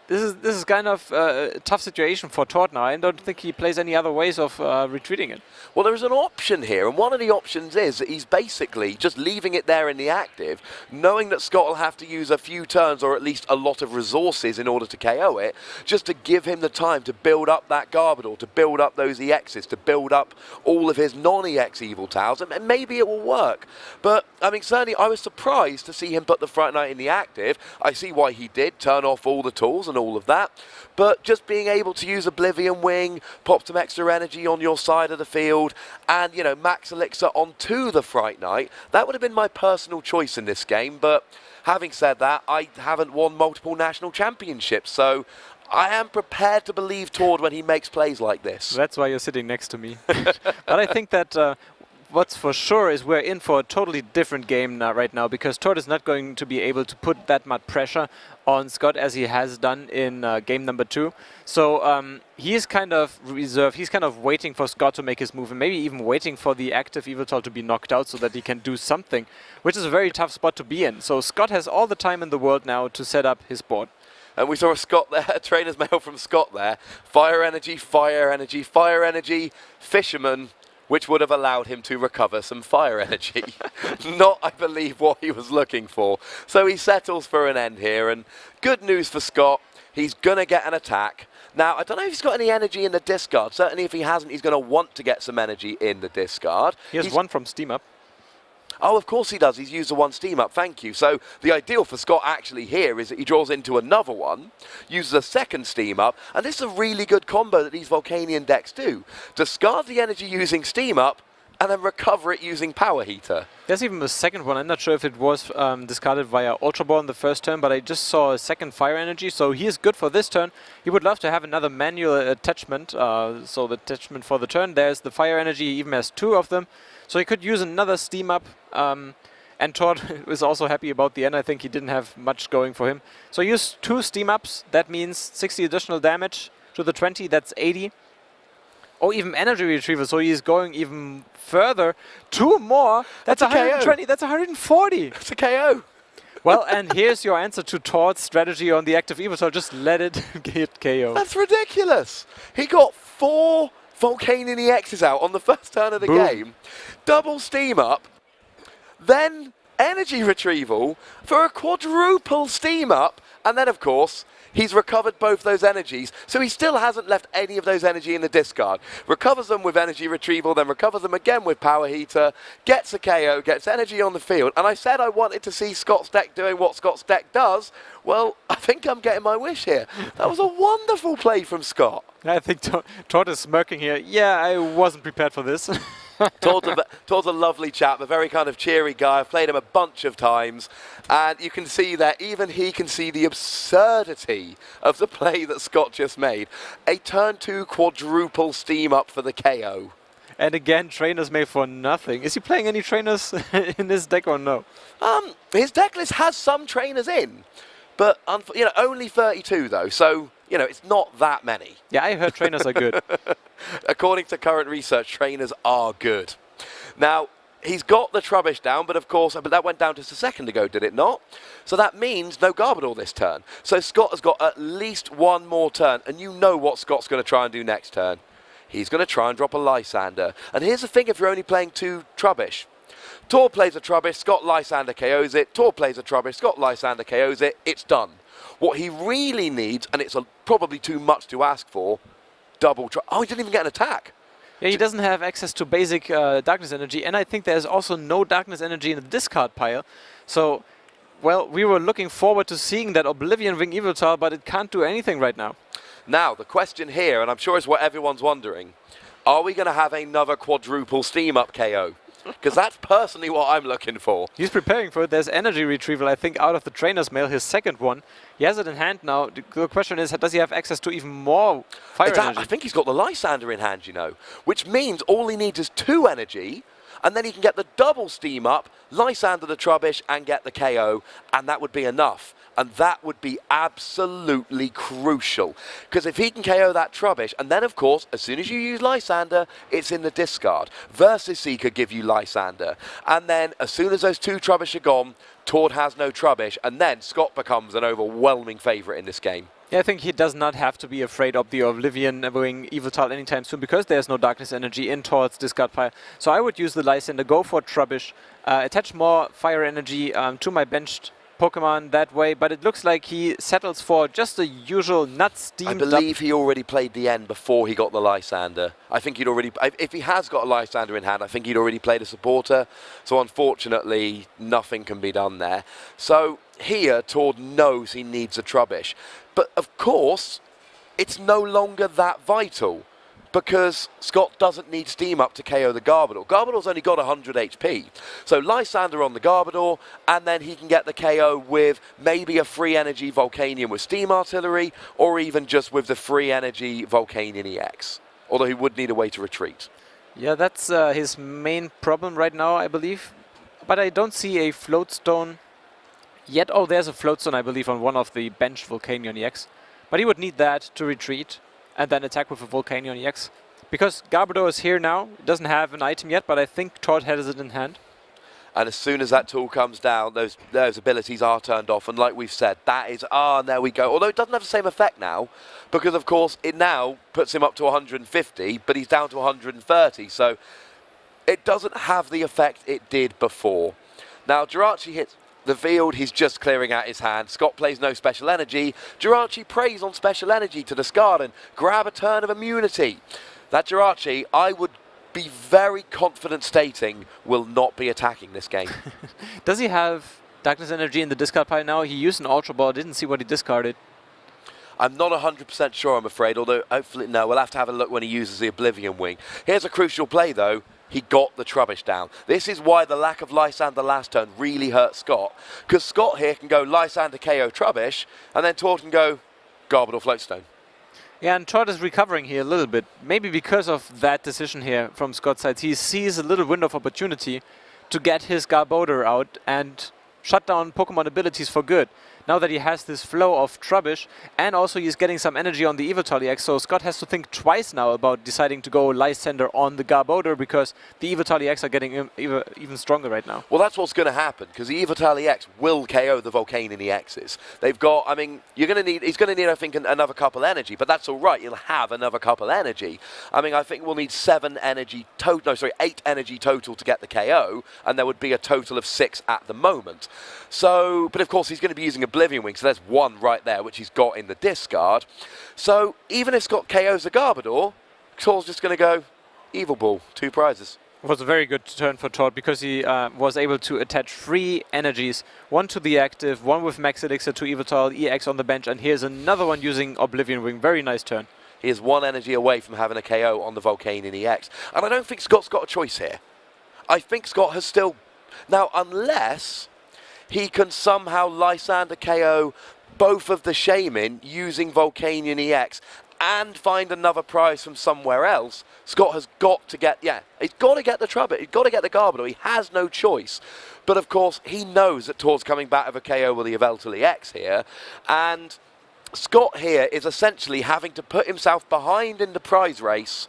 this is kind of a tough situation for Tord now. I don't think he plays any other ways of retreating it. Well, there is an option here, and one of the options is that he's basically just leaving it there in the active, knowing that Scott will have to use a few turns or at least a lot of resources in order to KO it, just to give him the time to build up that Garbodor, to build up those EXs, to build up all of his non-EX Yveltals, and maybe it will work. But, I mean, certainly I was surprised to see him put the Fright Knight in the active. I see why he did, turn off all the tools and all of that, but just being able to use Oblivion Wing, pop some extra energy on your side of the field, and, you know, max elixir onto the Fright Knight, that would have been my personal choice in this game. But having said that, I haven't won multiple national championships, so I am prepared to believe Tord when he makes plays like this. That's why you're sitting next to me. But I think that what's for sure is we're in for a totally different game now, right now, because Tord is not going to be able to put that much pressure on Scott as he has done in game number 2. So he is kind of reserved. He's kind of waiting for Scott to make his move, and maybe even waiting for the active Yveltal to be knocked out so that he can do something, which is a very tough spot to be in. So Scott has all the time in the world now to set up his board. And we saw a Scott there, a trainer's mail from Scott there. Fire energy, fire energy, fire energy, fisherman, which would have allowed him to recover some fire energy. Not, I believe, what he was looking for. So he settles for an end here, and good news for Scott. He's going to get an attack. Now, I don't know if he's got any energy in the discard. Certainly if he hasn't, he's going to want to get some energy in the discard. He has one from Steam Up. Oh, of course he does. He's used the one Steam Up, thank you. So the ideal for Scott actually here is that he draws into another one, uses a second Steam Up, and this is a really good combo that these Volcanion decks do. Discard the energy using Steam Up, and then recover it using Power Heater. There's even a second one. I'm not sure if it was discarded via Ultra Ball in the first turn, but I just saw a second Fire Energy, so he is good for this turn. He would love to have another manual attachment, so the attachment for the turn. There's the Fire Energy, he even has 2 of them. So he could use another Steam Up, and Tord was also happy about the end. I think he didn't have much going for him. So use 2 Steam Ups, that means 60 additional damage to the 20, that's 80. Or even Energy Retrieval, so he's going even further. 2 more, that's 120, that's 140. That's a KO. Well, and here's your answer to Tord's strategy on the active Yveltal, just let it get KO. That's ridiculous. He got 4 Volcanion EXs out on the first turn of the game, double Steam Up, then Energy Retrieval for a quadruple Steam Up, and then, of course, he's recovered both those energies, so he still hasn't left any of those energy in the discard. Recovers them with Energy Retrieval, then recovers them again with Power Heater, gets a KO, gets energy on the field, and I said I wanted to see Scott's deck doing what Scott's deck does. Well, I think I'm getting my wish here. That was a wonderful play from Scott. I think Tord is smirking here. Yeah, I wasn't prepared for this. Tord's a lovely chap, a very kind of cheery guy. I've played him a bunch of times, and you can see that even he can see the absurdity of the play that Scott just made. A turn 2 quadruple Steam Up for the KO. And again, trainers made for nothing. Is he playing any trainers in his deck or no? His deck list has some trainers in, but only 32 though, so it's not that many. Yeah, I heard trainers are good. According to current research, trainers are good. Now, he's got the Trubbish down, but of course, that went down just a second ago, did it not? So that means no Garbodor this turn. So Scott has got at least one more turn, and you know what Scott's going to try and do next turn. He's going to try and drop a Lysander. And here's the thing if you're only playing 2 Trubbish. Tord plays a Trubbish, Scott Lysander KOs it. Tord plays a Trubbish, Scott Lysander KOs it. It's done. What he really needs, and it's probably too much to ask for, double oh, he didn't even get an attack. Yeah, he doesn't have access to basic darkness energy, and I think there's also no darkness energy in the discard pile. So, well, we were looking forward to seeing that Oblivion Wing Yveltal, but it can't do anything right now. Now, the question here, and I'm sure it's what everyone's wondering, are we going to have another quadruple Steam Up KO? Because that's personally what I'm looking for. He's preparing for it. There's energy retrieval, I think, out of the trainer's mail, his second one. He has it in hand now. The question is, does he have access to even more fire energy? I think he's got the Lysander in hand, you know, which means all he needs is 2 energy, and then he can get the double steam up, Lysander the Trubbish, and get the KO, and that would be enough. And that would be absolutely crucial. Because if he can KO that Trubbish, and then, of course, as soon as you use Lysander, it's in the discard. Versus he could give you Lysander. And then, as soon as those 2 Trubbish are gone, Tord has no Trubbish, and then Scott becomes an overwhelming favourite in this game. Yeah, I think he does not have to be afraid of the Oblivion going Evital anytime soon, because there's no Darkness Energy in Tord's discard pile. So I would use the Lysander, go for Trubbish, attach more fire energy to my benched Pokemon that way, but it looks like he settles for just the usual not steamed I believe he already played the end before he got the Lysander. I think he'd already, if he has got a Lysander in hand, I think he'd already played a supporter. So unfortunately, nothing can be done there. So here, Tord knows he needs a Trubbish. But of course, it's no longer that vital, because Scott doesn't need Steam Up to KO the Garbodor. Garbodor's only got 100 HP. So Lysander on the Garbodor, and then he can get the KO with maybe a free energy Volcanion with Steam Artillery, or even just with the free energy Volcanion EX. Although he would need a way to retreat. Yeah, that's his main problem right now, I believe. But I don't see a Floatstone yet. Oh, there's a Floatstone, I believe, on one of the bench Volcanion EX. But he would need that to retreat and then attack with a Volcanion EX. Because Garbodor is here now, it doesn't have an item yet, but I think Tord has it in hand. And as soon as that tool comes down, those abilities are turned off. And like we've said, that is, and there we go. Although it doesn't have the same effect now, because of course it now puts him up to 150, but he's down to 130. So it doesn't have the effect it did before. Now Jirachi hits the field, he's just clearing out his hand. Scott plays no special energy. Jirachi preys on special energy to discard and grab a turn of immunity. That Jirachi, I would be very confident stating, will not be attacking this game. Does he have Darkness Energy in the discard pile now? He used an Ultra Ball, didn't see what he discarded. I'm not 100% sure, I'm afraid, although hopefully, no, we'll have to have a look when he uses the Oblivion Wing. Here's a crucial play, though. He got the Trubbish down. This is why the lack of Lysander last turn really hurt Scott. Because Scott here can go Lysander KO Trubbish, and then Tord can go Garbodor Floatstone. Yeah, and Tord is recovering here a little bit. Maybe because of that decision here from Scott's side. He sees a little window of opportunity to get his Garbodor out and shut down Pokemon abilities for good. Now that he has this flow of Trubbish, and also he's getting some energy on the Evital EX, so Scott has to think twice now about deciding to go Lysander on the Garbodor, because the Evital EX are getting even stronger right now. Well, that's what's going to happen, because the Evital EX will KO the Volcanion EXs. They've got, I mean, he's going to need, I think, another couple energy, but that's all right, he'll have another couple energy. I mean, I think we'll need 8 energy total to get the KO, and there would be a total of 6 at the moment. So, but of course, he's going to be using Oblivion Wing, so there's 1 right there, which he's got in the discard. So, even if Scott KOs the Garbodor, Tord's just going to go Evil Ball, 2 prizes. It was a very good turn for Tord, because he was able to attach 3 energies, 1 to the active, 1 with Max Elixir to Evital EX on the bench, and here's another one using Oblivion Wing. Very nice turn. He is 1 energy away from having a KO on the Volcanion EX. And I don't think Scott's got a choice here. I think Scott has still... Now, unless he can somehow Lysander KO both of the Shaman using Volcanion EX and find another prize from somewhere else, Scott has got to get, he's got to get the Trubbish, he's got to get the Garbodor, he has no choice. But of course, he knows that Tord's coming back with a KO with the Yveltal EX here, and Scott here is essentially having to put himself behind in the prize race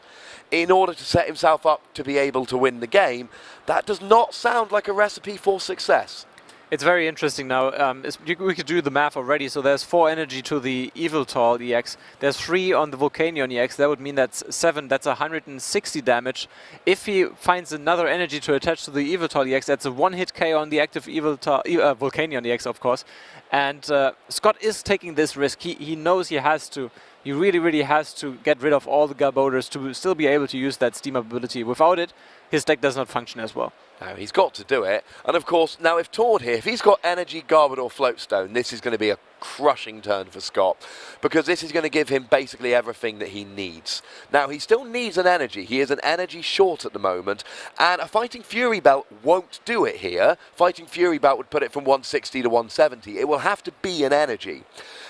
in order to set himself up to be able to win the game. That does not sound like a recipe for success. It's very interesting now. We could do the math already. So there's 4 energy to the Evital EX. There's 3 on the Volcanion EX. That would mean that's 7. That's 160 damage. If he finds another energy to attach to the Evital EX, that's a 1-hit KO on the active Volcanion EX, of course. And Scott is taking this risk. He knows he has to. He really, really has to get rid of all the Garbodors to still be able to use that Steam Up ability. Without it, his deck does not function as well. No, he's got to do it. And of course, now if Tord here, if he's got energy Garbodor Floatstone, this is going to be a crushing turn for Scott, because this is going to give him basically everything that he needs. Now, he still needs an energy. He is an energy short at the moment, and a Fighting Fury Belt won't do it here. Fighting Fury Belt would put it from 160 to 170. It will have to be an energy.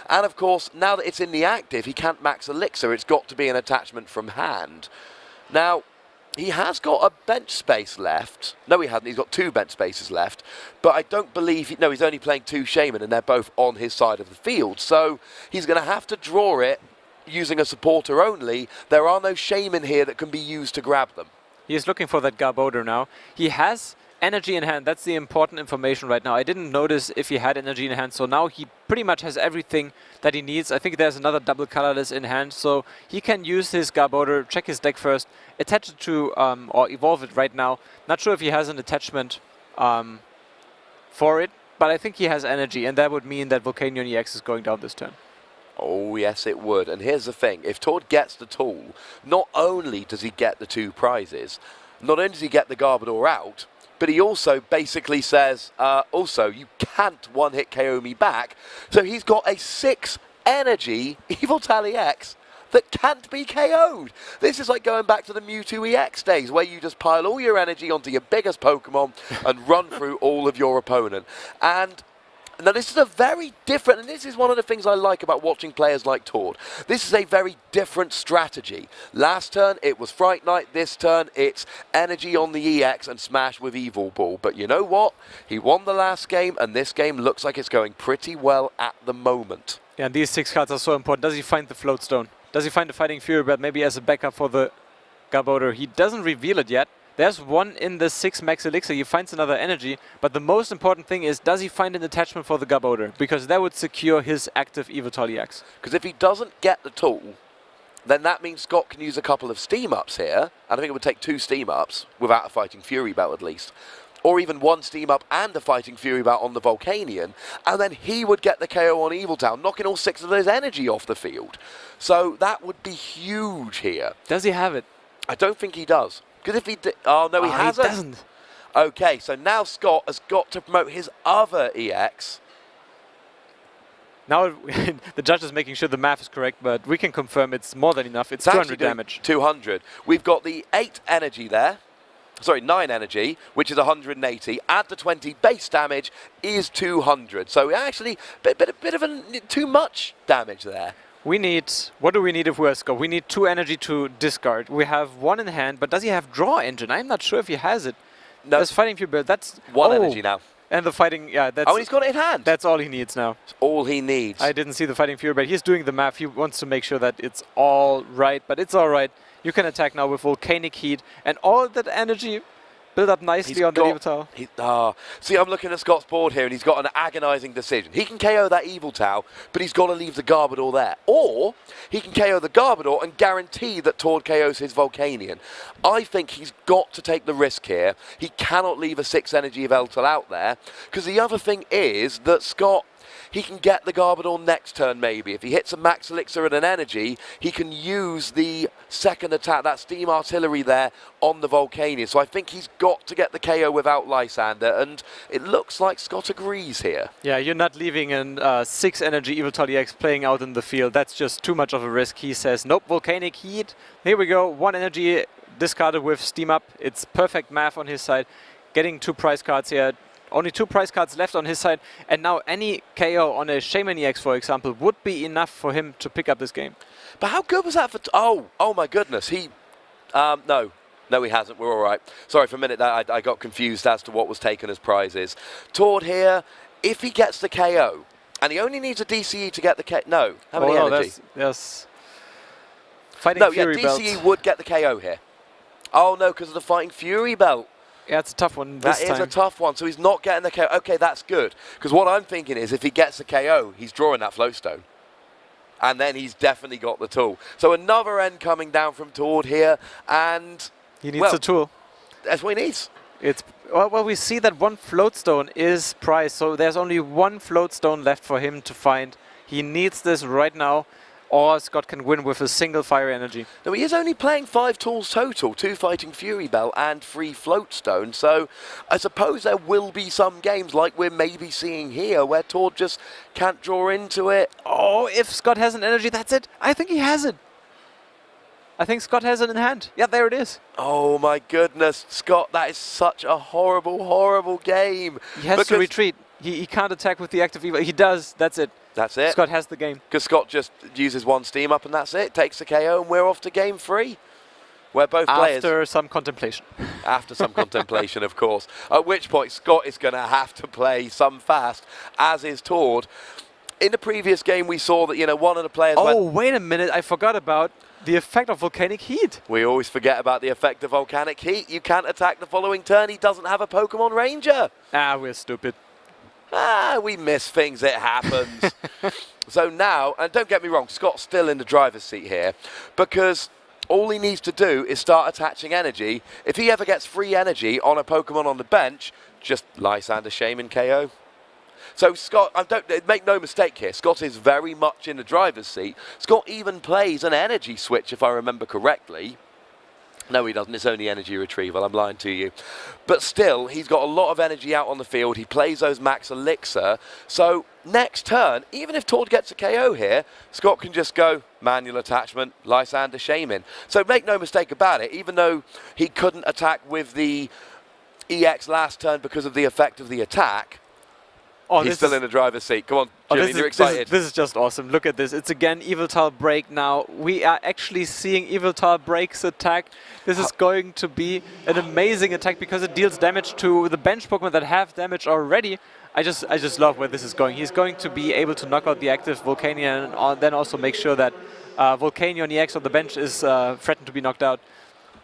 And of course, now that it's in the active, he can't max Elixir. It's got to be an attachment from hand. Now, he has got a bench space left. No, he hasn't. He's got 2 bench spaces left. But I don't believe... No, he's only playing 2 Shaman, and they're both on his side of the field. So he's going to have to draw it using a supporter only. There are no Shaman here that can be used to grab them. He is looking for that Garbodor now. He has energy in hand. That's the important information right now. I didn't notice if he had energy in hand, so now he pretty much has everything that he needs. I think there's another double colorless in hand, so he can use his Garbodor, check his deck first, attach it to, or evolve it right now. Not sure if he has an attachment for it, but I think he has energy, and that would mean that Volcanion EX is going down this turn. Oh, yes, it would. And here's the thing. If Tord gets the tool, not only does he get the 2 prizes, not only does he get the Garbodor out, but he also basically says, also, you can't one-hit KO me back. So he's got a 6 energy Evoltally X that can't be KO'd. This is like going back to the Mewtwo EX days, where you just pile all your energy onto your biggest Pokemon and run through all of your opponent. And now this is a very different, and this is one of the things I like about watching players like Tord. This is a very different strategy. Last turn it was Fright Knight, this turn it's energy on the EX and smash with Evil Ball. But you know what? He won the last game, and this game looks like it's going pretty well at the moment. Yeah, and these 6 cards are so important. Does he find the Float Stone? Does he find the Fighting Fury Belt maybe as a backup for the Garbodor? He doesn't reveal it yet. There's 1 in the 6 max elixir. He finds another energy. But the most important thing is, does he find an attachment for the Garbodor? Because that would secure his active Evoltally X. Because if he doesn't get the tool, then that means Scott can use a couple of steam ups here. And I think it would take 2 steam ups without a Fighting Fury Belt at least. Or even 1 steam up and a Fighting Fury Belt on the Volcanion. And then he would get the KO on Eviltown, knocking all 6 of his energy off the field. So that would be huge here. Does he have it? I don't think he does. Because if he did... Oh, no, he hasn't. He doesn't. Okay, so now Scott has got to promote his other EX. Now the judge is making sure the math is correct, but we can confirm it's more than enough. It's 200 damage. 200. We've got the 8 energy there. Sorry, 9 energy, which is 180. Add the 20 base damage is 200. So actually, bit of too much damage there. We need, what do we need if we're Scott? We need 2 energy to discard. We have 1 in hand, but does he have Draw Engine? I'm not sure if he has it. No. There's Fighting Fury Belt. That's 1 energy now. And the Fighting, yeah, that's... Oh, he's got it in hand. That's all he needs now. That's all he needs. I didn't see the Fighting Fury, but he's doing the math. He wants to make sure that it's all right, but it's all right. You can attack now with Volcanic Heat, and all that energy build up nicely on the Evoltile. See, I'm looking at Scott's board here, and he's got an agonising decision. He can KO that Evoltile, but he's got to leave the Garbodor there. Or he can KO the Garbodor and guarantee that Tord KOs his Volcanion. I think he's got to take the risk here. He cannot leave a 6 energy Evoltile out there, because the other thing is that Scott, he can get the Garbodor next turn maybe. If he hits a max elixir and an energy, he can use the second attack, that Steam Artillery there, on the Volcanion. So I think he's got to get the KO without Lysander, and it looks like Scott agrees here. Yeah, you're not leaving an 6 energy Evoltally X playing out in the field. That's just too much of a risk. He says, nope, Volcanic Heat. Here we go, 1 energy discarded with Steam Up. It's perfect math on his side. Getting 2 prize cards here. Only 2 prize cards left on his side, and now any KO on a Shaman EX, for example, would be enough for him to pick up this game. But how good was that for... oh my goodness. He... no, he hasn't. We're all right. Sorry, for a minute I got confused as to what was taken as prizes. Tord here, if he gets the KO, and he only needs a DCE to get the KO... No, how many energy? There's Fighting Fury Belt. DCE would get the KO here. Oh, no, because of the Fighting Fury Belt. Yeah, it's a tough one this time. That is a tough one, so he's not getting the KO. Okay, that's good. Because what I'm thinking is if he gets the KO, he's drawing that Flowstone. And then he's definitely got the tool. So another end coming down from Tord here, and... he needs a tool. That's what he needs. It's well, we see that 1 Floatstone is prized, so there's only 1 Floatstone left for him to find. He needs this right now. or Scott can win with a single fire energy. Now, he is only playing 5 tools total, 2 Fighting Fury Belt and 3 Floatstone, so I suppose there will be some games like we're maybe seeing here where Tord just can't draw into it. Oh, if Scott has an energy, that's it. I think he has it. I think Scott has it in hand. Yeah, there it is. Oh my goodness, Scott, that is such a horrible, horrible game. He has to retreat. He can't attack with the active evil. He does, that's it. That's it. Scott has the game. Because Scott just uses 1 steam up and that's it. Takes a KO and we're off to game 3. Where both players... After some contemplation. After some contemplation, of course. At which point Scott is going to have to play some fast, as is Tord. In the previous game we saw that, you know, one of the players wait a minute. I forgot about the effect of Volcanic Heat. We always forget about the effect of Volcanic Heat. You can't attack the following turn. He doesn't have a Pokemon Ranger. Ah, we're stupid. We miss things, it happens. So now, and don't get me wrong, Scott's still in the driver's seat here, because all he needs to do is start attaching energy. If he ever gets free energy on a Pokemon on the bench, just Lysander, Shaman, KO. So Scott, make no mistake here, Scott is very much in the driver's seat. Scott even plays an energy switch, if I remember correctly. No, he doesn't. It's only energy retrieval. I'm lying to you. But still, he's got a lot of energy out on the field. He plays those max elixir. So next turn, even if Tord gets a KO here, Scott can just go manual attachment, Lysander, Shaman. So make no mistake about it. Even though he couldn't attack with the EX last turn because of the effect of the attack, he's still in the driver's seat. Come on, Julian, you're excited. This is just awesome. Look at this. It's again Eviltal Break now. We are actually seeing Eviltal Break's attack. This is going to be an amazing attack because it deals damage to the bench Pokemon that have damage already. I just love where this is going. He's going to be able to knock out the active Volcanion and then also make sure that Volcanion EX on the bench is threatened to be knocked out.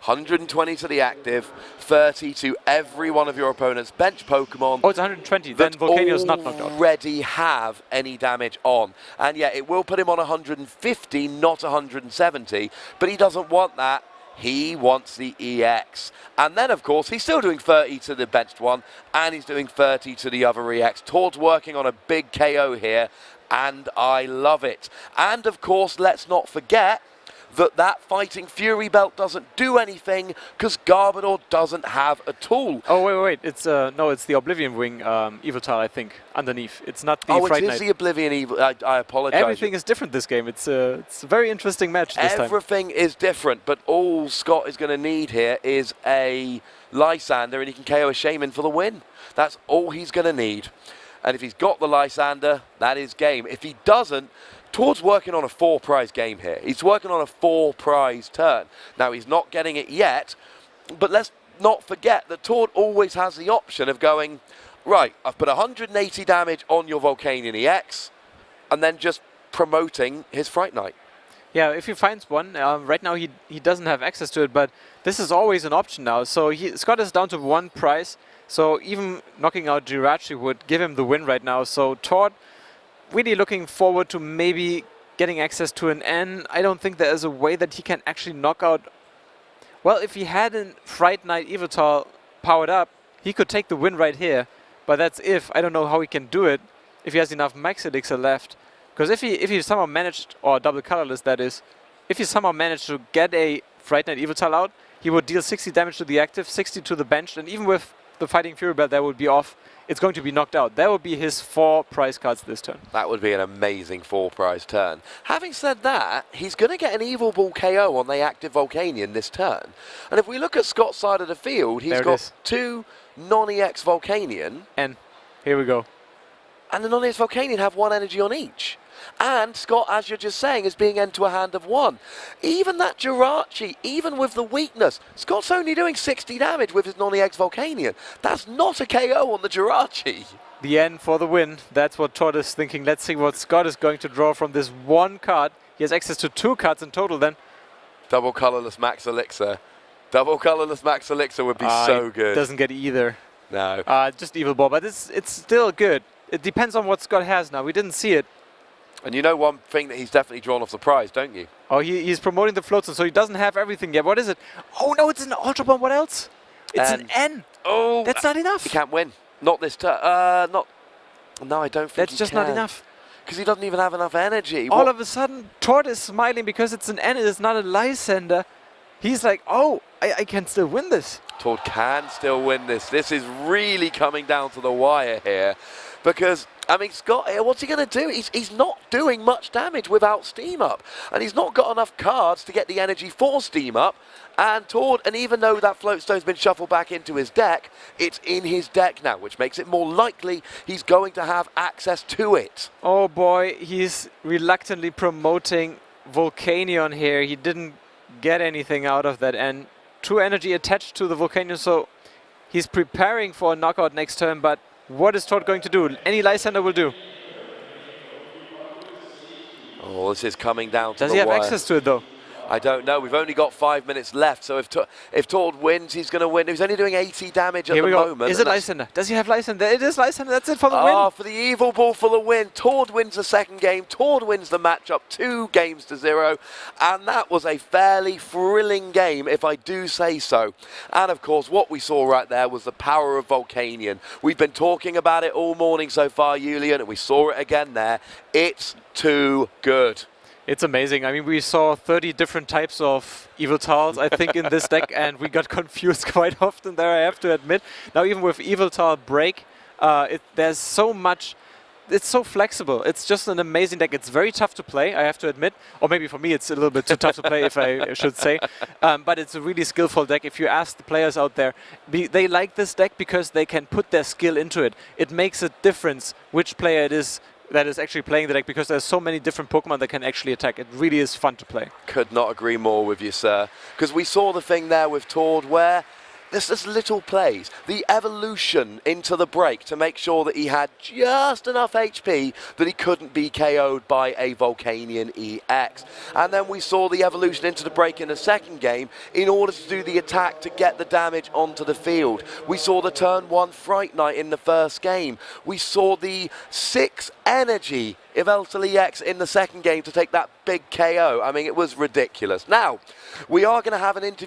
120 to the active, 30 to every one of your opponent's bench Pokemon. Oh, it's 120. Then Volcanion's not knocked out. Already have any damage on. And yeah, it will put him on 150, not 170. But he doesn't want that. He wants the EX. And then, of course, he's still doing 30 to the benched one, and he's doing 30 to the other EX. Tord's working on a big KO here, and I love it. And, of course, let's not forget that Fighting Fury Belt doesn't do anything because Garbodor doesn't have a tool. Oh, wait. It's no, it's the Oblivion Wing Eviltal, I think, underneath. It's not the Fright it Knight. is the Oblivion Evil. I apologize. Everything is different this game. It's a very interesting match this time. Everything is different, but all Scott is going to need here is a Lysander, and he can KO a Shaman for the win. That's all he's going to need. And if he's got the Lysander, that is game. If he doesn't, Tord's working on a 4-prize game here. He's working on a 4-prize turn. Now, he's not getting it yet, but let's not forget that Tord always has the option of going, right, I've put 180 damage on your Volcanion EX, and then just promoting his Fright Knight. Yeah, if he finds one, right now he doesn't have access to it, but this is always an option now. So Scott is down to 1 prize, so even knocking out Jirachi would give him the win right now. So Tord really looking forward to maybe getting access to an N. I don't think there is a way that he can actually knock out... Well, if he had a Fright Knight Eviltal powered up, he could take the win right here. But that's if. I don't know how he can do it, if he has enough Max Elixir left. Because if he somehow managed, or double colorless that is, if he somehow managed to get a Fright Knight Eviltal out, he would deal 60 damage to the active, 60 to the bench, and even with the Fighting Fury Belt that would be off, it's going to be knocked out. That would be his 4 prize cards this turn. That would be an amazing 4-prize turn. Having said that, he's going to get an Evil Ball KO on the active Volcanion this turn. And if we look at Scott's side of the field, he's got 2 non-EX Volcanion. And here we go. And the non-EX Volcanion have 1 energy on each. And Scott, as you're just saying, is being into a hand of 1. Even that Jirachi, even with the weakness, Scott's only doing 60 damage with his non-EX Volcanion. That's not a KO on the Jirachi. The N for the win. That's what Tord is thinking. Let's see what Scott is going to draw from this 1 card. He has access to 2 cards in total then. Double colorless Max Elixir. Double colorless Max Elixir would be so good. Doesn't get either. No. Just Evil Ball, but it's still good. It depends on what Scott has now. We didn't see it. And you know one thing that he's definitely drawn off the prize, don't you? Oh, he's promoting the floats, so he doesn't have everything yet. What is it? Oh, no, it's an Ultra Bomb. What else? It's an N. Oh, that's not enough. He can't win. Not this turn. No, I don't think that's just not enough. Because he doesn't even have enough energy. All of a sudden, Tord is smiling because it's an N, it's not a Lysander. He's like, oh, I can still win this. Tord can still win this. This is really coming down to the wire here. Because, I mean, Scott here, what's he going to do? He's not doing much damage without Steam Up. And he's not got enough cards to get the energy for Steam Up. And Tord, and even though that Floatstone's been shuffled back into his deck, it's in his deck now, which makes it more likely he's going to have access to it. Oh boy, he's reluctantly promoting Volcanion here. He didn't get anything out of that, and 2 energy attached to the Volcanion, so he's preparing for a knockout next turn, but what is Tord going to do? Any Lysander will do. Oh, this is coming down to Does the he have wire. access to it though? I don't know. We've only got 5 minutes left, so if Tord wins, he's going to win. He's only doing 80 damage at the moment. Is it Lysander? Does he have Lysander? It is Lysander. That's it for the win. Ah, for the Evil Ball for the win. Tord wins the second game. Tord wins the matchup 2-0. And that was a fairly thrilling game, if I do say so. And, of course, what we saw right there was the power of Volcanion. We've been talking about it all morning so far, Julian, and we saw it again there. It's too good. It's amazing. I mean, we saw 30 different types of Evil Tiles, I think, in this deck, and we got confused quite often there, I have to admit. Now, even with Evil Tile Break, there's so much. It's so flexible. It's just an amazing deck. It's very tough to play, I have to admit. Or maybe for me, it's a little bit too tough to play, if I should say. But it's a really skillful deck. If you ask the players out there, they like this deck because they can put their skill into it. It makes a difference which player it is that is actually playing the deck, because there's so many different Pokemon that can actually attack. It really is fun to play. Could not agree more with you, sir. Because we saw the thing there with Tord where there's just little plays. The evolution into the break to make sure that he had just enough HP that he couldn't be KO'd by a Volcanion EX. And then we saw the evolution into the break in the second game in order to do the attack to get the damage onto the field. We saw the turn 1 Fright Knight in the first game. We saw the 6 energy Yveltal EX in the second game to take that big KO. I mean, it was ridiculous. Now, we are going to have an interview